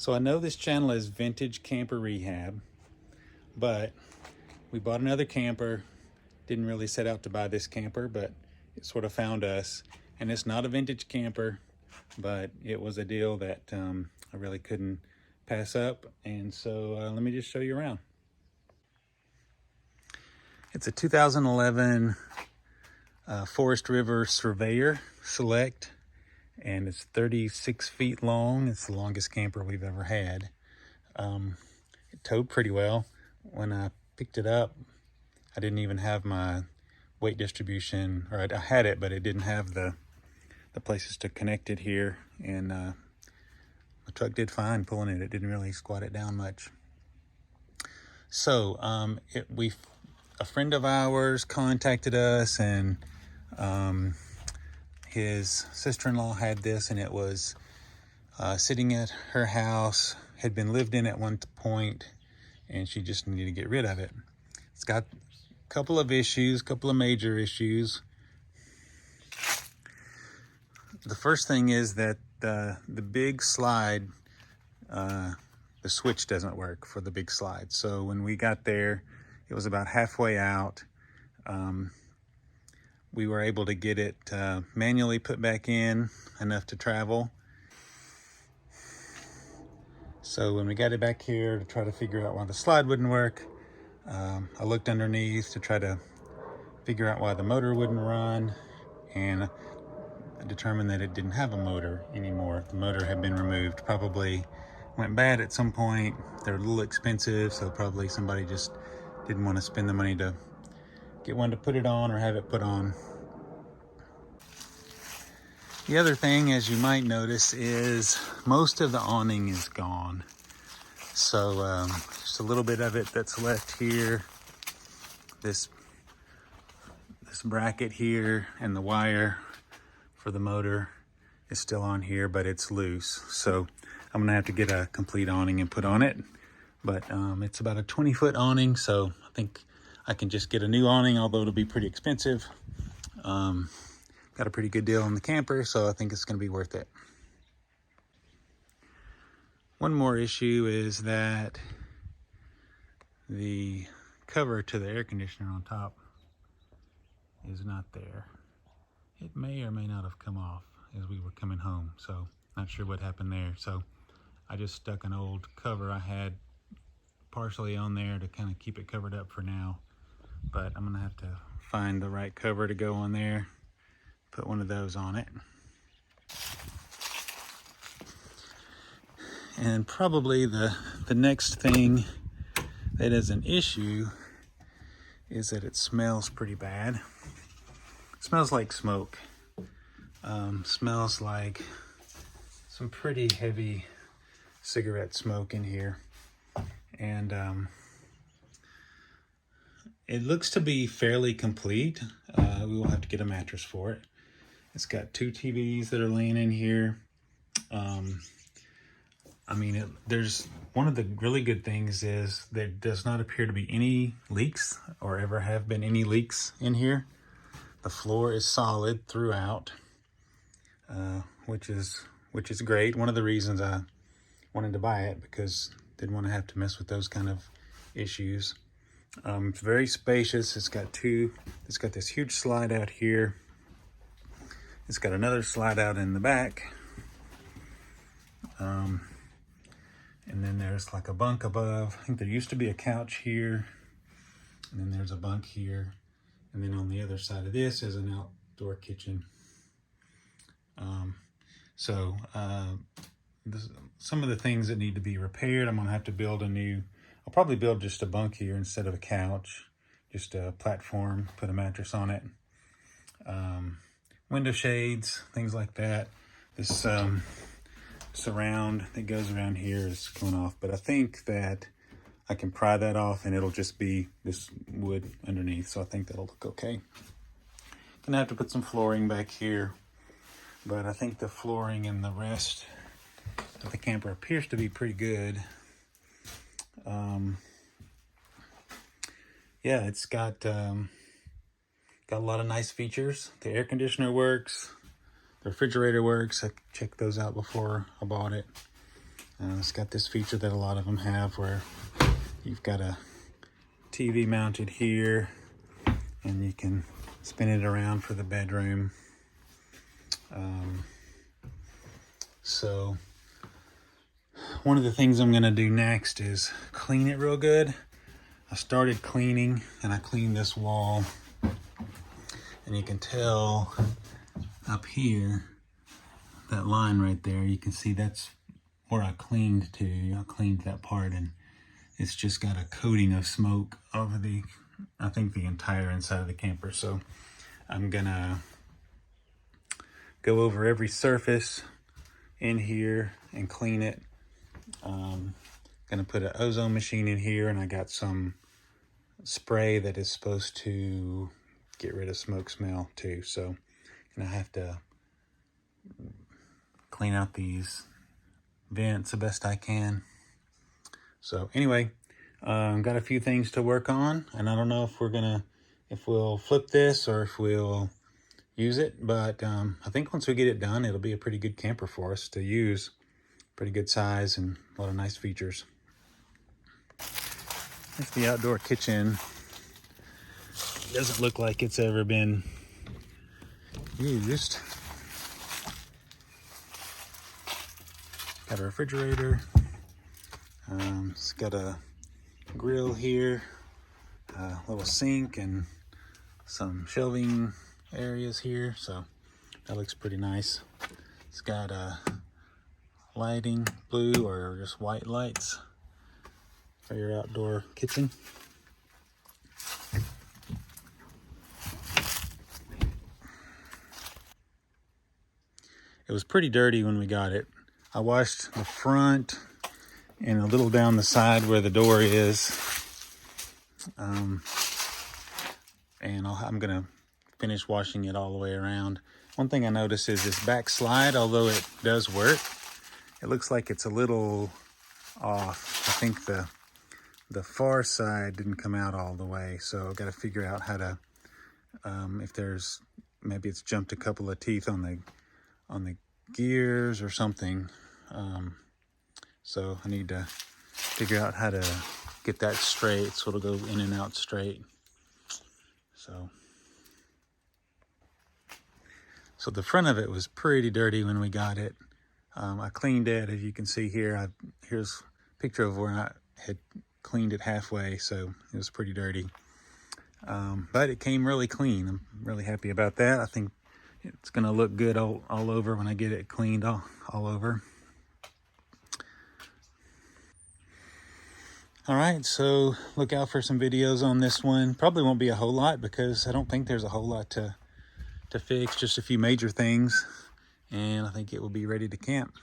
So I know this channel is Vintage Camper Rehab, but we bought another camper. Didn't really set out to buy this camper, but it sort of found us. And it's not a vintage camper, but it was a deal that I really couldn't pass up. And so let me just show you around. It's a 2011 Forest River Surveyor Select, and it's 36 feet long. It's the longest camper we've ever had. It towed pretty well. When I picked it up, I didn't even have my weight distribution, or I had it, but it didn't have the places to connect it here. And the truck did fine pulling it. It didn't really squat it down much. So a friend of ours contacted us, and his sister-in-law had this, and it was sitting at her house, had been lived in at one point, and she just needed to get rid of it. It's got a couple of major issues. The first thing is that the big slide, the switch doesn't work for the big slide. So when we got there, it was about halfway out. We were able to get it manually put back in, enough to travel. So when we got it back here to try to figure out why the slide wouldn't work, I looked underneath to try to figure out why the motor wouldn't run, and I determined that it didn't have a motor anymore. The motor had been removed, probably went bad at some point. They're a little expensive, so probably somebody just didn't want to spend the money to get one to put it on or have it put on. The other thing, as you might notice, is most of the awning is gone. So just a little bit of it that's left here. This bracket here and the wire for the motor is still on here, but it's loose. So I'm gonna have to get a complete awning and put on it. But it's about a 20-foot awning, so I think I can just get a new awning, although it'll be pretty expensive. Got a pretty good deal on the camper, so I think it's gonna be worth it. One more issue is that the cover to the air conditioner on top is not there. It may or may not have come off as we were coming home, so not sure what happened there. So I just stuck an old cover I had partially on there to kind of keep it covered up for now, but I'm gonna have to find the right cover to go on there, put one of those on it. And probably the next thing that is an issue is that it smells pretty bad. It smells like smoke. Smells like some pretty heavy cigarette smoke in here. And it looks to be fairly complete. We will have to get a mattress for it. It's got 2 TVs that are laying in here. I mean, there's one of the really good things is there does not appear to be any leaks or ever have been any leaks in here. The floor is solid throughout, which is great. One of the reasons I wanted to buy it, because I didn't want to have to mess with those kind of issues. It's very spacious. It's got this huge slide out here. It's got another slide out in the back. And then there's like a bunk above. I think there used to be a couch here. And then there's a bunk here. And then on the other side of this is an outdoor kitchen. Some of the things that need to be repaired, I'm gonna have to build I'll probably build just a bunk here instead of a couch, just a platform, put a mattress on it. Window shades, things like that. This surround that goes around here is going off, but I think that I can pry that off and it'll just be this wood underneath, so I think that'll look okay. Gonna have to put some flooring back here, but I think the flooring and the rest of the camper appears to be pretty good. Yeah, it's got a lot of nice features. The air conditioner works, the refrigerator works. I checked those out before I bought it. It's got this feature that a lot of them have where you've got a TV mounted here and you can spin it around for the bedroom. So one of the things I'm gonna do next is clean it real good. I started cleaning and I cleaned this wall, and you can tell up here, that line right there, you can see that's where I cleaned to. I cleaned that part, and it's just got a coating of smoke over the, I think, the entire inside of the camper. So I'm gonna go over every surface in here and clean it. Gonna put an ozone machine in here, and I got some spray that is supposed to get rid of smoke smell too. So gonna have to clean out these vents the best I can. So anyway, got a few things to work on, and I don't know if we'll flip this or if we'll use it, but I think once we get it done, it'll be a pretty good camper for us to use. Pretty good size and a lot of nice features. If the outdoor kitchen doesn't look like it's ever been used. Got a refrigerator. It's got a grill here, a little sink, and some shelving areas here. So that looks pretty nice. It's got lighting, blue or just white lights for your outdoor kitchen. It was pretty dirty when we got it. I washed the front and a little down the side where the door is. And I'm gonna finish washing it all the way around. One thing I noticed is this back slide, although it does work, it looks like it's a little off. I think the far side didn't come out all the way, so I've got to figure out how to, if there's, maybe it's jumped a couple of teeth on the gears or something. So I need to figure out how to get that straight so it'll go in and out straight. So the front of it was pretty dirty when we got it. I cleaned it, as you can see here. Here's a picture of where I had cleaned it halfway, so it was pretty dirty. But it came really clean. I'm really happy about that. I think it's gonna look good all over when I get it cleaned all over. All right, so look out for some videos on this one. Probably won't be a whole lot because I don't think there's a whole lot to fix, just a few major things, and I think it will be ready to camp.